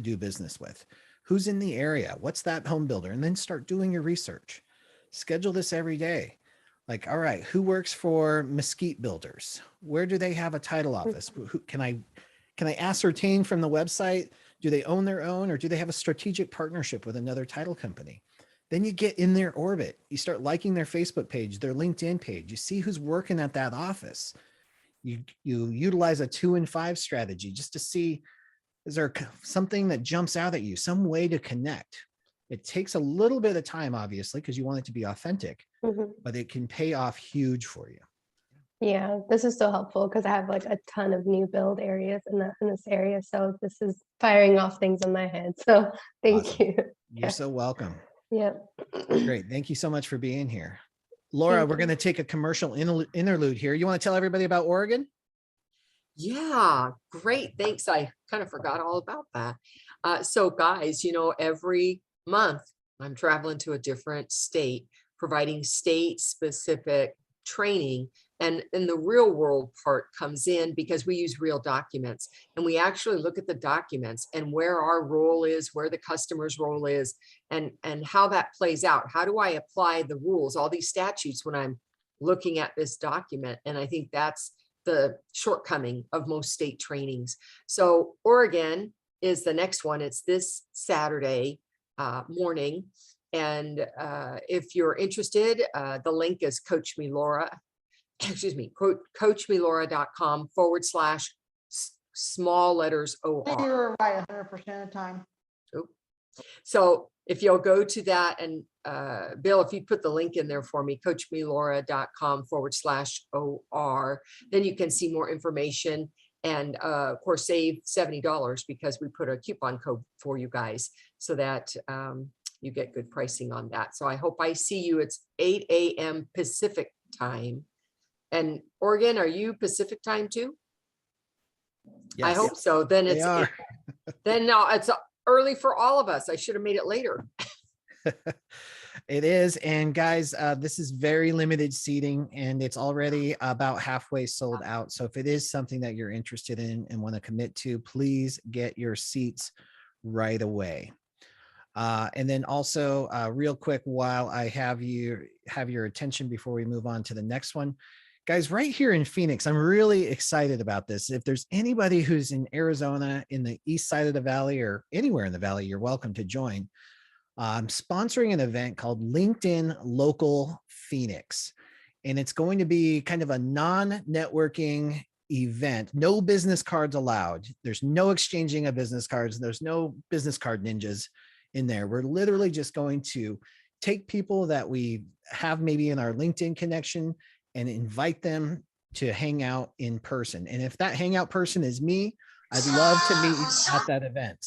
do business with. Who's in the area? What's that home builder? And then start doing your research. Schedule this every day. Like, all right, who works for Mesquite Builders? Where do they have a title office? Who can I ascertain from the website? Do they own their own, or do they have a strategic partnership with another title company? Then you get in their orbit. You start liking their Facebook page, their LinkedIn page. You see who's working at that office. You utilize a 2 and 5 strategy just to see, is there something that jumps out at you, some way to connect? It takes a little bit of time, obviously, because you want it to be authentic, but it can pay off huge for you. Yeah, this is so helpful because I have like a ton of new build areas in this area. So this is firing off things in my head. So thank Awesome. you. You're so welcome. Yeah. Great. Thank you so much for being here. Laura, we're going to take a commercial interlude here. You want to tell everybody about Oregon? Yeah, great. Thanks. I kind of forgot all about that. So guys, every month I'm traveling to a different state, providing state specific training. And the real world part comes in because we use real documents, and we actually look at the documents and where our role is, where the customer's role is, and how that plays out. How do I apply the rules, all these statutes, when I'm looking at this document? And I think that's the shortcoming of most state trainings. So Oregon is the next one. It's this Saturday morning. And if you're interested, the link is coachmelora.com/small letters OR. You were right 100% of the time. So if you'll go to that, and Bill, if you put the link in there for me, coachmelora.com/OR, then you can see more information, and of course save $70 because we put a coupon code for you guys so that you get good pricing on that. So I hope I see you. It's 8 a.m. Pacific time. And Oregon, are you Pacific time too? Yes. I hope so. Then They it's are. then no, it's early for all of us. I should have made it later. It is. And guys, this is very limited seating, and it's already about halfway sold out. So if it is something that you're interested in and want to commit to, please get your seats right away. And then also real quick, while I have your attention before we move on to the next one, guys, right here in Phoenix, I'm really excited about this. If there's anybody who's in Arizona, in the east side of the valley, or anywhere in the valley, you're welcome to join. I'm sponsoring an event called LinkedIn Local Phoenix, and it's going to be kind of a non-networking event. No business cards allowed. There's no exchanging of business cards. There's no business card ninjas in there. We're literally just going to take people that we have maybe in our LinkedIn connection and invite them to hang out in person. And if that hangout person is me, I'd love to meet at that event.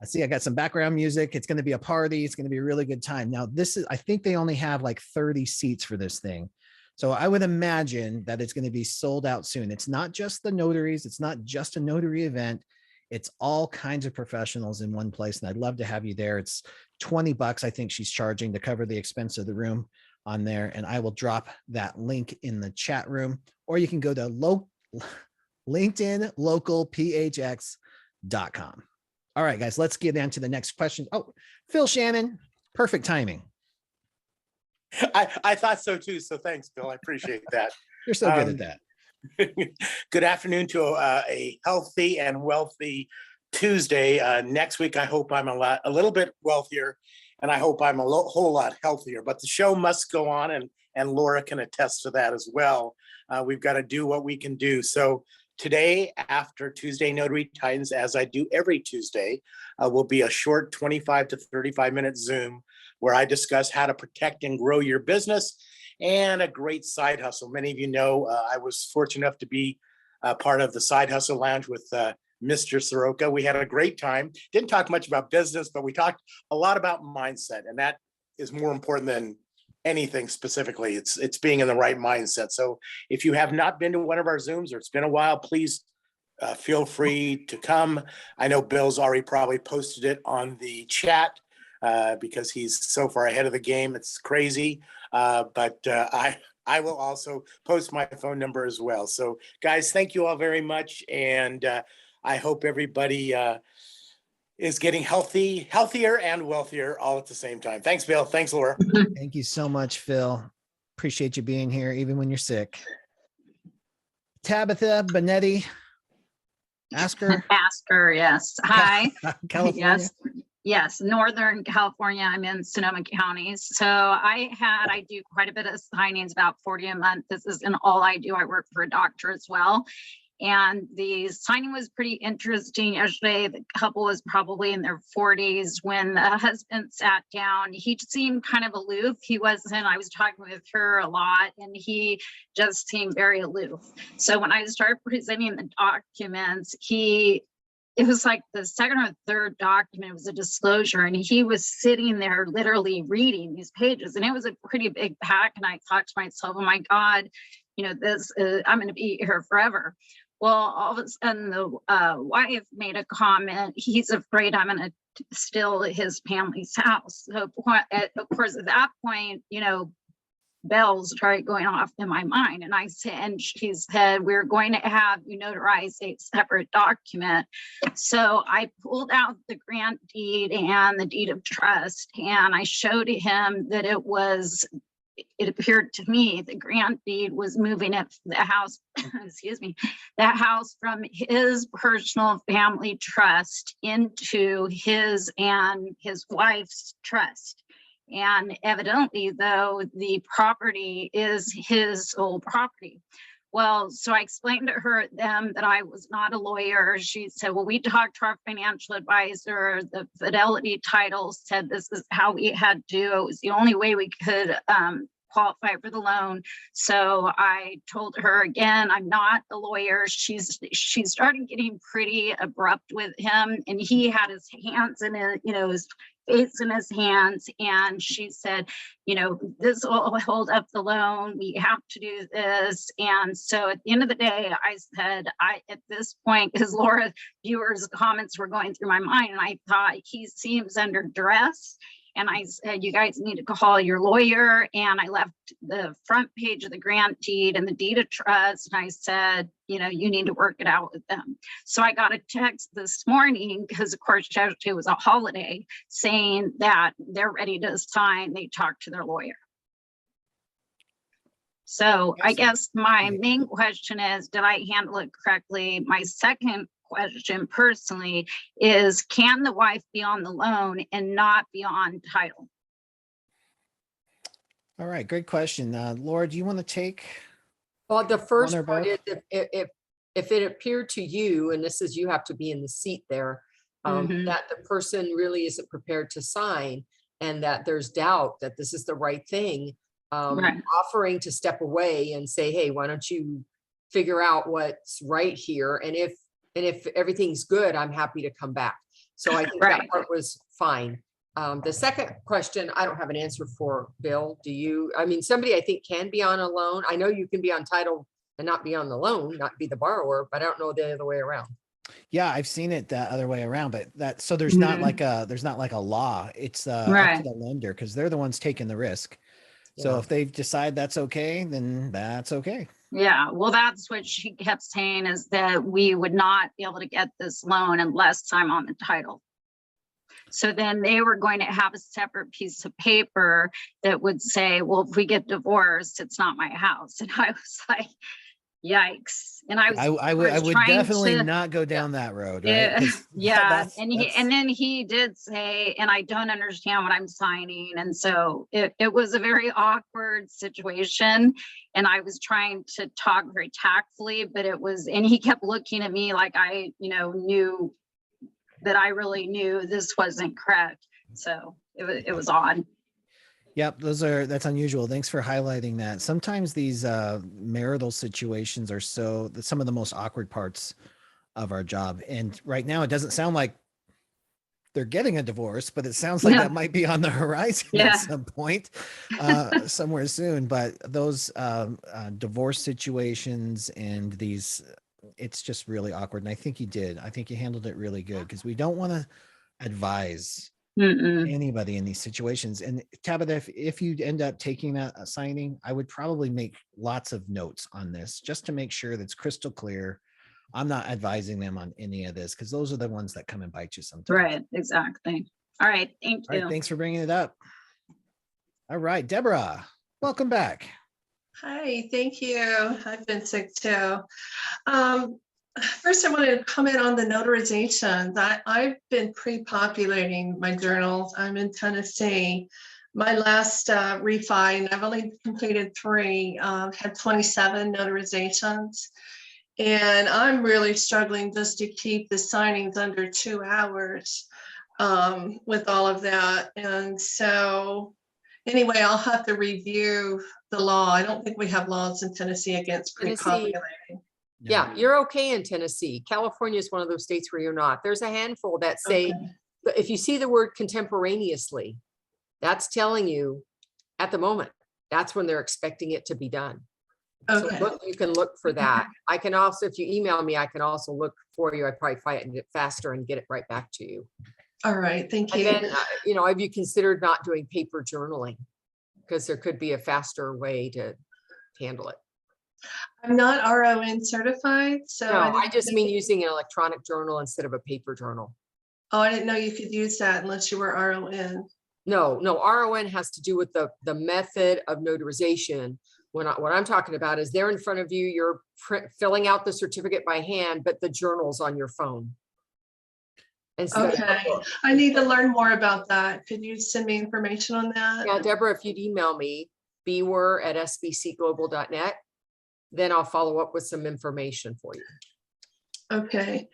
I see I got some background music. It's going to be a party. It's going to be a really good time. Now, I think they only have like 30 seats for this thing. So I would imagine that it's going to be sold out soon. It's not just the notaries. It's not just a notary event. It's all kinds of professionals in one place. And I'd love to have you there. It's $20, I think she's charging to cover the expense of the room on there. And I will drop that link in the chat room, or you can go to LinkedInLocalPHX.com. All right, guys, let's get into the next question. Oh, Phil Shannon, perfect timing. I thought so too. So thanks, Bill. I appreciate that. You're so good at that. Good afternoon to a healthy and wealthy Tuesday. Next week, I hope I'm a little bit wealthier, and I hope I'm a whole lot healthier. But the show must go on, and Laura can attest to that as well. We've got to do what we can do. So Today, after Tuesday Notary Titans, as I do every Tuesday, will be a short 25 to 35-minute Zoom where I discuss how to protect and grow your business and a great side hustle. Many of you know I was fortunate enough to be part of the Side Hustle Lounge with Mr. Soroka. We had a great time. Didn't talk much about business, but we talked a lot about mindset, and that is more important than anything specifically. It's being in the right mindset. So if you have not been to one of our Zooms or it's been a while, please feel free to come. I know Bill's already probably posted it on the chat because he's so far ahead of the game. It's crazy. But I will also post my phone number as well. So guys, thank you all very much. And I hope everybody is getting healthier and wealthier all at the same time. Thanks, Bill. Thanks, Laura. Thank you so much, Phil. Appreciate you being here, even when you're sick. Tabitha Benetti, ask her. Ask her, yes. Hi. California. Yes, Northern California. I'm in Sonoma County. So I do quite a bit of signings, about 40 a month. This isn't all I do. I work for a doctor as well. And the signing was pretty interesting yesterday. The couple was probably in their 40s when the husband sat down. He seemed kind of aloof. I was talking with her a lot and he just seemed very aloof. So when I started presenting the documents, it was like the second or third document was a disclosure, and he was sitting there literally reading these pages, and it was a pretty big pack. And I thought to myself, oh my God, this I'm going to be here forever. Well, all of a sudden the wife made a comment. He's afraid I'm going to steal his family's house. So of course, at that point, bells started going off in my mind. And she said, we're going to have you notarize a separate document. So I pulled out the grant deed and the deed of trust, and I showed him that it appeared to me the grant deed was moving the house, that house from his personal family trust into his and his wife's trust. And evidently, though, the property is his sole property. Well, so I explained to them that I was not a lawyer. She said, well, we talked to our financial advisor. The Fidelity title said this is how we had to do it. It was the only way we could qualify for the loan. So I told her again, I'm not a lawyer. She started getting pretty abrupt with him, and he had his hands in it, his face in his hands. And she said, this will hold up the loan. We have to do this. And so at the end of the day, I said, at this point, because Laura Biewer's comments were going through my mind, and I thought he seems under duress. And I said, you guys need to call your lawyer. And I left the front page of the grant deed and the deed of trust. And I said, you need to work it out with them. So I got a text this morning, because of course, yesterday was a holiday, saying that they're ready to sign. They talked to their lawyer. So I guess my main question is, did I handle it correctly? My second question personally is, can the wife be on the loan and not be on title? All right, great question. Laura, do you want to take? Well, the first part is if it appeared to you, and this is, you have to be in the seat there, that the person really isn't prepared to sign, and that there's doubt that this is the right thing, offering to step away and say, hey, why don't you figure out what's right here? And if everything's good, I'm happy to come back. So I think that part was fine. The second question, I don't have an answer for, Bill. Do you? I mean, somebody I think can be on a loan. I know you can be on title and not be on the loan, not be the borrower, but I don't know the other way around. Yeah, I've seen it the other way around, but so there's not like a law. It's up to the lender, because they're the ones taking the risk. So if they decide that's okay, then that's okay. Yeah, well, that's what she kept saying, is that we would not be able to get this loan unless I'm on the title. So then they were going to have a separate piece of paper that would say, well, if we get divorced, it's not my house. And I was like, yikes. And I I was would trying definitely to- not go down that road, right? 'Cause Yeah, that's- and then he did say, and I don't understand what I'm signing. And so it was a very awkward situation. And I was trying to talk very tactfully, but and he kept looking at me like I, knew that I really knew this wasn't correct. So it was odd. Yep, that's unusual. Thanks for highlighting that. Sometimes these marital situations are some of the most awkward parts of our job. And right now, it doesn't sound like they're getting a divorce, but it sounds like that might be on the horizon at some point, somewhere soon. But those divorce situations and it's just really awkward. And I think you did. I think you handled it really good, because we don't want to advise anybody in these situations. And Tabitha, if you end up taking a signing, I would probably make lots of notes on this just to make sure that's crystal clear. I'm not advising them on any of this, because those are the ones that come and bite you sometimes. Right, exactly. All right, thank you. All right, thanks for bringing it up. All right, Deborah, welcome back. Hi, thank you. I've been sick too. First, I wanted to comment on the notarizations. I've been pre-populating my journals. I'm in Tennessee. My last refi, and I've only completed 3, had 27 notarizations. And I'm really struggling just to keep the signings under 2 hours with all of that. And so anyway, I'll have to review the law. I don't think we have laws in Tennessee against pre-populating. Yeah, you're okay in Tennessee. California is one of those states where you're not. There's a handful that say, if you see the word contemporaneously, that's telling you at the moment, that's when they're expecting it to be done. Okay. So you can look for that. I can also, if you email me, I can also look for you. I probably find it faster and get it right back to you. All right, thank you. And then, have you considered not doing paper journaling? Because there could be a faster way to handle it. I'm not RON certified, so. No, I just mean using an electronic journal instead of a paper journal. Oh, I didn't know you could use that unless you were RON. No, RON has to do with the method of notarization. What I'm talking about is they're in front of you, you're filling out the certificate by hand, but the journal's on your phone. Okay, I need to learn more about that. Could you send me information on that? Yeah, Deborah, if you'd email me, biewer@sbcglobal.net, then I'll follow up with some information for you. Okay.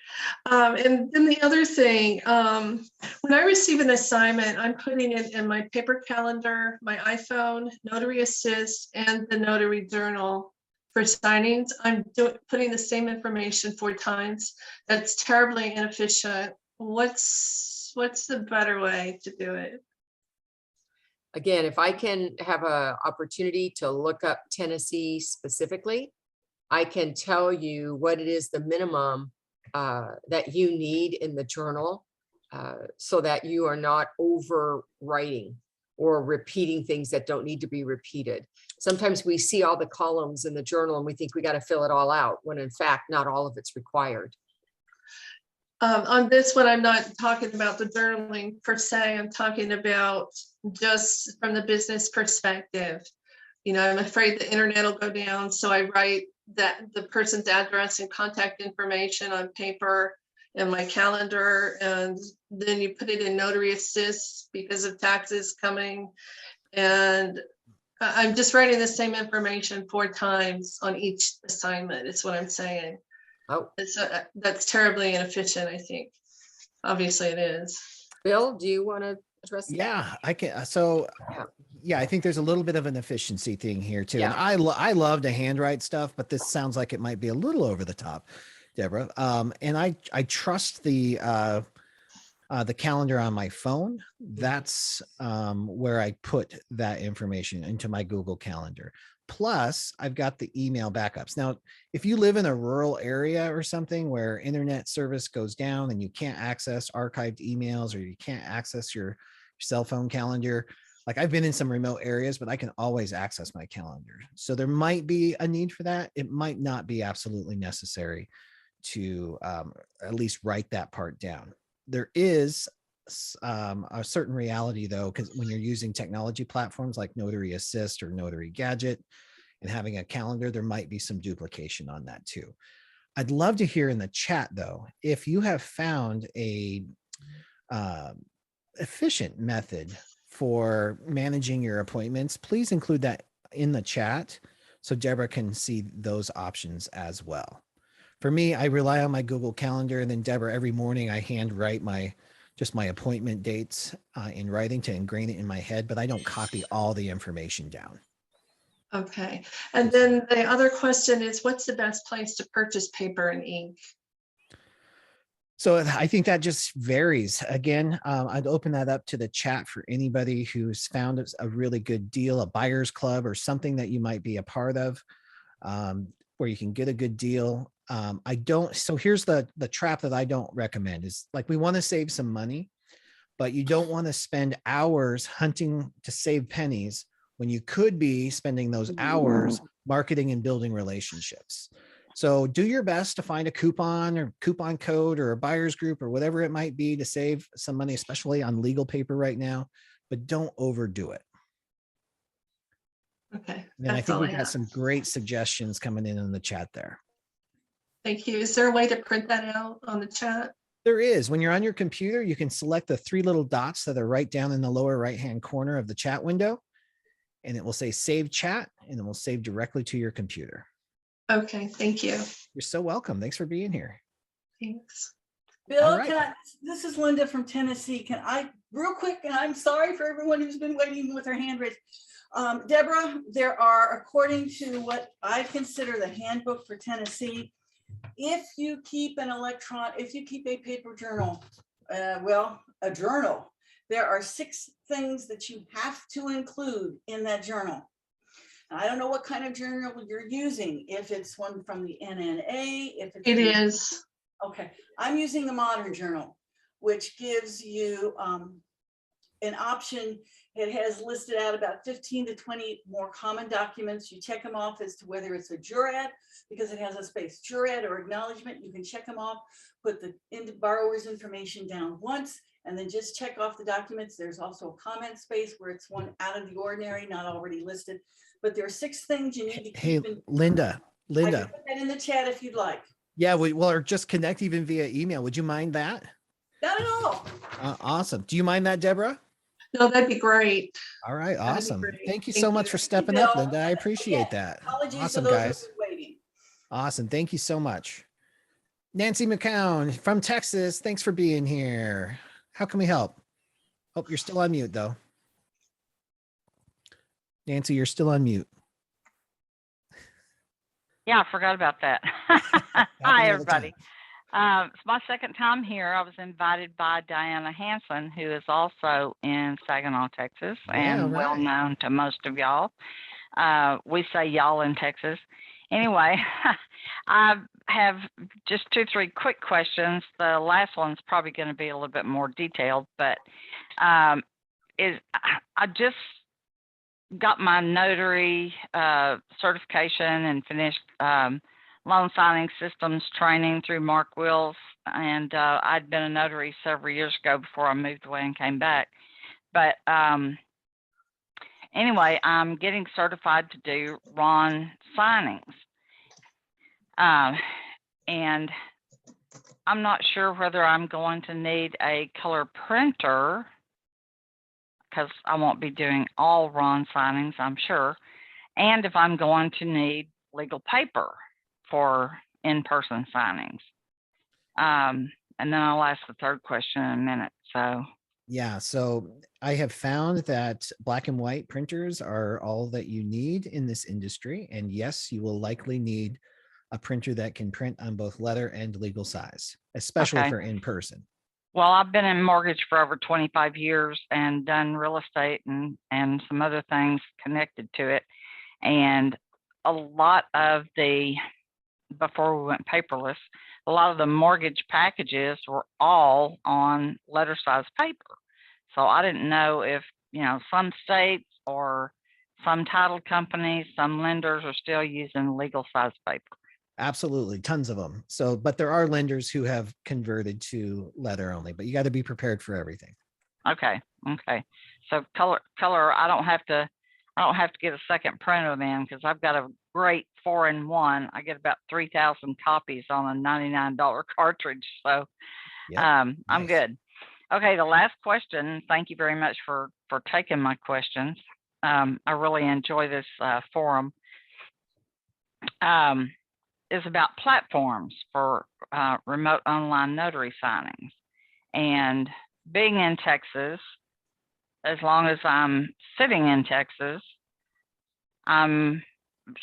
And then the other thing, when I receive an assignment, I'm putting it in my paper calendar, my iPhone, Notary Assist, and the Notary Journal for signings. I'm putting the same information 4 times. That's terribly inefficient. What's the better way to do it? Again, if I can have an opportunity to look up Tennessee specifically, I can tell you what it is, the minimum that you need in the journal so that you are not overwriting or repeating things that don't need to be repeated. Sometimes we see all the columns in the journal and we think we got to fill it all out, when in fact, not all of it's required. On this one, I'm not talking about the journaling per se. I'm talking about just from the business perspective. I'm afraid the internet will go down, so I write that the person's address and contact information on paper in my calendar, and then you put it in Notary Assist because of taxes coming. And I'm just writing the same information 4 times on each assignment, is what I'm saying. Oh, that's terribly inefficient, I think. Obviously it is. Bill, do you want to address that? Yeah, I can. So yeah, I think there's a little bit of an efficiency thing here too. Yeah. And I love to handwrite stuff, but this sounds like it might be a little over the top, Deborah. And I trust the calendar on my phone. That's where I put that information into my Google Calendar. Plus, I've got the email backups. Now, if you live in a rural area or something where internet service goes down and you can't access archived emails, or you can't access your cell phone calendar, like I've been in some remote areas, but I can always access my calendar. So there might be a need for that. It might not be absolutely necessary to at least write that part down. There is a certain reality though, because when you're using technology platforms like Notary Assist or Notary Gadget and having a calendar, there might be some duplication on that too. I'd love to hear in the chat though, if you have found a efficient method for managing your appointments, please include that in the chat so Deborah can see those options as well. For me, I rely on my Google Calendar, and then Deborah, every morning I hand write my appointment dates in writing to ingrain it in my head, but I don't copy all the information down. Okay. And then the other question is, what's the best place to purchase paper and ink? So I think that just varies. Again, I'd open that up to the chat for anybody who's found a really good deal, a buyer's club or something that you might be a part of, where you can get a good deal. So here's the trap that I don't recommend is, like, we want to save some money, but you don't want to spend hours hunting to save pennies when you could be spending those hours marketing and building relationships. So do your best to find a coupon or coupon code or a buyer's group or whatever it might be to save some money, especially on legal paper right now, but don't overdo it. Okay. And I think we got some great suggestions coming in the chat there. Thank you. Is there a way to print that out on the chat? There is. When you're on your computer, you can select the 3 little dots that are right down in the lower right-hand corner of the chat window, and it will say save chat, and it will save directly to your computer. Okay, thank you. You're so welcome. Thanks for being here. Thanks. Bill, right. this is Linda from Tennessee. Can I, real quick, and I'm sorry for everyone who's been waiting with their hand raised. Deborah, there are, according to what I consider the handbook for Tennessee, if you keep a paper journal, a journal, there are 6 things that you have to include in that journal. I don't know what kind of journal you're using, if it's one from the NNA, if it's. It is. Okay, I'm using the Modern Journal, which gives you an option. It has listed out about 15 to 20 more common documents. You check them off as to whether it's a jurat, because it has a space, jurat or acknowledgement. You can check them off, put the borrower's information down once, and then just check off the documents. There's also a comment space where it's one out of the ordinary, not already listed. But there are 6 things you need to keep. Hey, Linda. I can put that in the chat if you'd like. Yeah, or just connect even via email. Would you mind that? Not at all. Awesome. Do you mind that, Deborah? No, that'd be great. All right, awesome. Thank you Thank so you. much for stepping up, Linda. I appreciate that. Apologies Awesome, for those guys. who are waiting. Awesome. Thank you so much. Nancy McCown from Texas. Thanks for being here. How can we help? Oh, you're still on mute though. Nancy, you're still on mute. Yeah, I forgot about that. Hi, everybody. It's my second time here. I was invited by Diana Hanson, who is also in Saginaw, Texas, and well known to most of y'all. We say y'all in Texas. Anyway, I have just 2-3 quick questions. The last one's probably going to be a little bit more detailed, but I just got my notary certification and finished loan signing systems training through Mark Wills. And I'd been a notary several years ago before I moved away and came back. But anyway, I'm getting certified to do Ron signings. And I'm not sure whether I'm going to need a color printer, because I won't be doing all Ron signings, I'm sure. And if I'm going to need legal paper for in-person signings. And then I'll ask the third question in a minute. Yeah, so I have found that black and white printers are all that you need in this industry. And yes, you will likely need a printer that can print on both letter and legal size, especially for in-person. Well, I've been in mortgage for over 25 years and done real estate and some other things connected to it. And a lot of before we went paperless, a lot of the mortgage packages were all on letter size paper. So I didn't know if, some states or some title companies, some lenders are still using legal size paper. Absolutely. Tons of them. So, but there are lenders who have converted to letter only, but you got to be prepared for everything. Okay. So color, I don't have to get a second printer then, because I've got a great 4-in-1. I get about 3,000 copies on a $99 cartridge. So I'm good. Okay, the last question. Thank you very much for taking my questions. I really enjoy this forum. Is about platforms for remote online notary signings. And being in Texas, as long as I'm sitting in Texas, I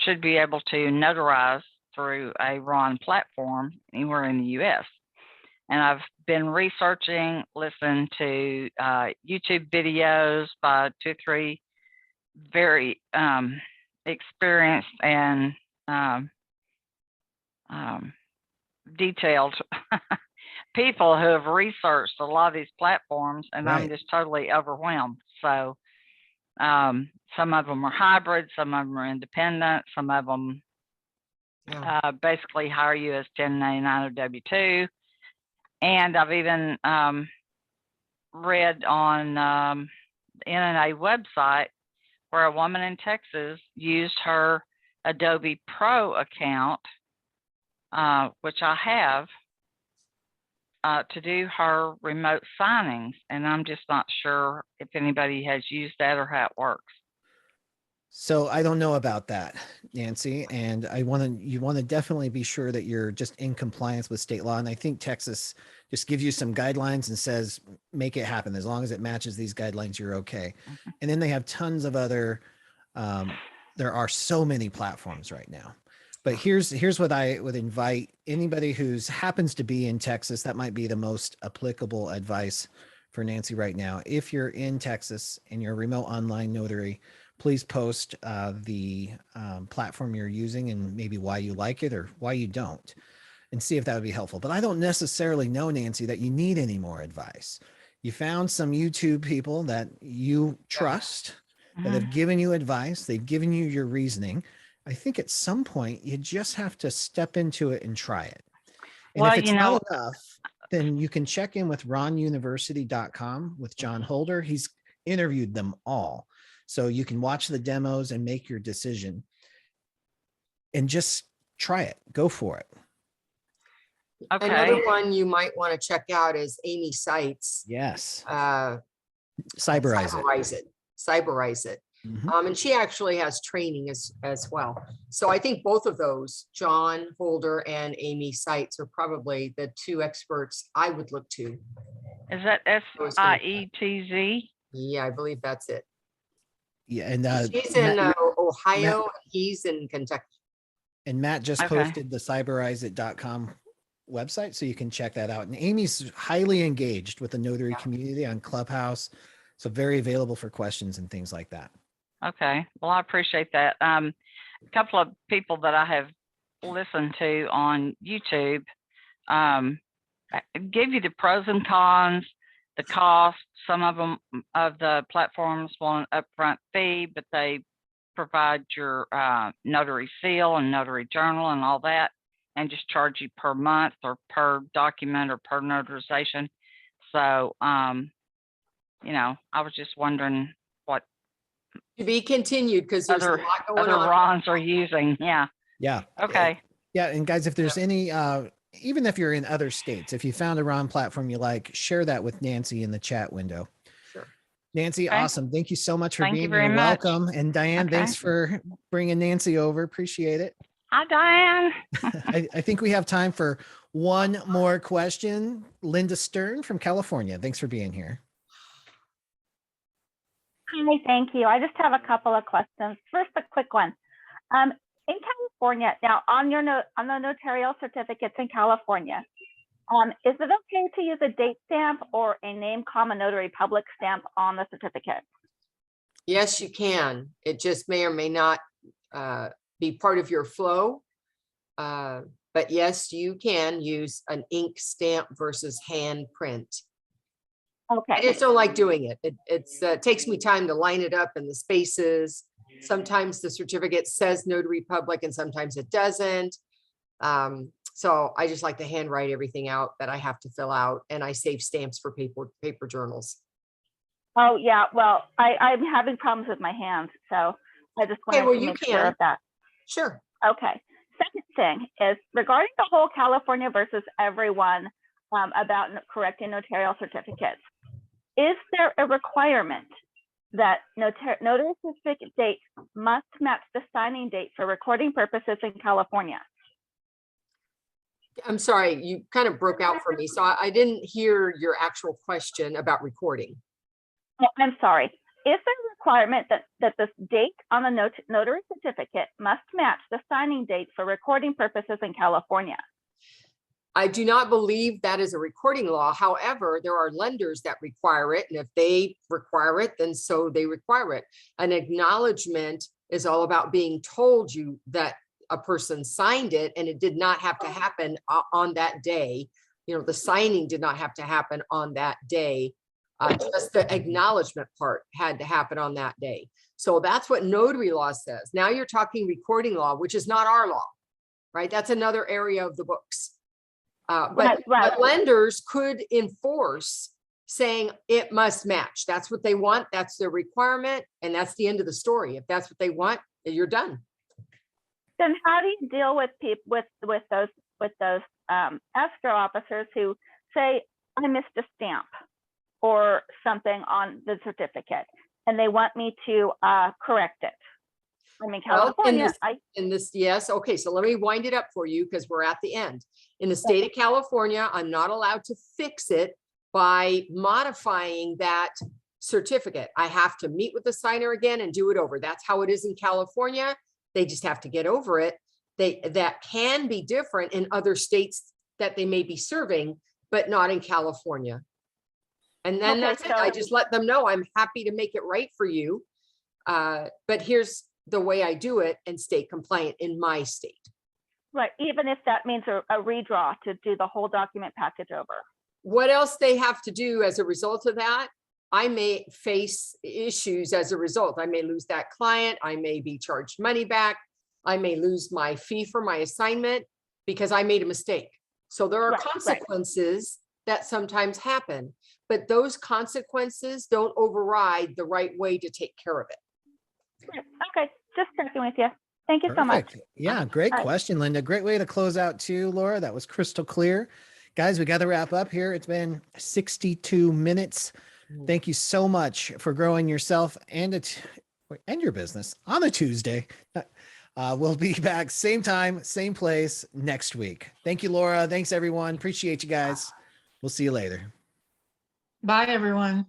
should be able to notarize through a RON platform anywhere in the US. And I've been researching, listened to YouTube videos by 2 or 3 very experienced and detailed people who have researched a lot of these platforms, and I'm just totally overwhelmed. So some of them are hybrid, some of them are independent, some of them basically hire you as 1099 or W-2. And I've even read on the NNA website where a woman in Texas used her Adobe Pro account, which I have, to do her remote signings. And I'm just not sure if anybody has used that or how it works. So I don't know about that, Nancy, and you want to definitely be sure that you're just in compliance with state law. And I think Texas just gives you some guidelines and says, make it happen. As long as it matches these guidelines, you're okay. And then they have tons of other, there are so many platforms right now. But here's what I would invite anybody who's happens to be in Texas. That might be the most applicable advice for Nancy right now. If you're in Texas and you're a remote online notary, please post the platform you're using and maybe why you like it or why you don't, and see if that would be helpful. But I don't necessarily know, Nancy, that you need any more advice. You found some YouTube people that you trust that have given you advice. They've given you your reasoning. I think at some point you just have to step into it and try it. And if it's not enough, then you can check in with ronuniversity.com with John Holder. He's interviewed them all. So you can watch the demos and make your decision and just try it. Go for it. Okay. Another one you might want to check out is Amy Seitz. Yes. Cyberize it. And she actually has training as well. So I think both of those, John Holder and Amy Seitz, are probably the 2 experts I would look to. Is that SIETZ? Yeah, I believe that's it. Yeah, and she's in Ohio, he's in Kentucky. And Matt just posted the cyberizeit.com website, so you can check that out. And Amy's highly engaged with the notary community on Clubhouse, so very available for questions and things like that. Okay, well, I appreciate that. A couple of people that I have listened to on YouTube give you the pros and cons, the cost. Some of them of the platforms want an upfront fee, but they provide your notary seal and notary journal and all that, and just charge you per month or per document or per notarization. So, you know, I was just wondering what to be continued, because there's a lot going on. RONs are using. Yeah. Yeah. Okay. Yeah. And guys, if there's any, even if you're in other states, if you found a RON platform you like, share that with Nancy in the chat window. Sure. Nancy, awesome. Thank you so much for being here. Welcome. And Diane, thanks for bringing Nancy over. Appreciate it. Hi, Diane. I think we have time for one more question. Linda Stern from California. Thanks for being here. Hi, thank you. I just have a couple of questions. First, a quick one. In California, now on the notarial certificates in California, is it okay to use a date stamp or a name, comma, notary public stamp on the certificate? Yes, you can. It just may or may not be part of your flow. But yes, you can use an ink stamp versus hand print. Okay. I just don't like doing it. It takes me time to line it up in the spaces. Sometimes the certificate says Notary Public and sometimes it doesn't. So I just like to handwrite everything out that I have to fill out, and I save stamps for paper journals. Oh yeah, well, I'm having problems with my hands, so I just wanted to make sure of that. Sure. Okay. Second thing is regarding the whole California versus everyone about correcting notarial certificates. Is there a requirement that notary certificate date must match the signing date for recording purposes in California? I'm sorry, you kind of broke out for me. So I didn't hear your actual question about recording. Oh, I'm sorry. Is there a requirement that the date on the notary certificate must match the signing date for recording purposes in California? I do not believe that is a recording law. However, there are lenders that require it. And if they require it, then so they require it. An acknowledgement is all about being told you that a person signed it and it did not have to happen on that day. You know, the signing did not have to happen on that day. Just the acknowledgement part had to happen on that day. So that's what notary law says. Now you're talking recording law, which is not our law, right? That's another area of the books. But lenders could enforce saying it must match. That's what they want. That's their requirement. And that's the end of the story. If that's what they want, you're done. Then how do you deal with people with those escrow officers who say, I missed a stamp or something on the certificate and they want me to correct it? I mean, California, yes. Okay, so let me wind it up for you because we're at the end. In the state of California, I'm not allowed to fix it by modifying that certificate. I have to meet with the signer again and do it over. That's how it is in California. They just have to get over it. That can be different in other states that they may be serving, but not in California. And then that's it. I just let them know I'm happy to make it right for you. But here's the way I do it and stay compliant in my state. Right, even if that means a redraw to do the whole document package over. What else they have to do as a result of that, I may face issues as a result. I may lose that client. I may be charged money back. I may lose my fee for my assignment because I made a mistake. So there are consequences that sometimes happen, but those consequences don't override the right way to take care of it. Okay, just checking with you. Thank you so much. Yeah, great question, Linda. Great way to close out too, Laura. That was crystal clear. Guys, we got to wrap up here. It's been 62 minutes. Thank you so much for growing yourself and your business on a Tuesday. We'll be back same time, same place next week. Thank you, Laura. Thanks, everyone. Appreciate you guys. We'll see you later. Bye, everyone.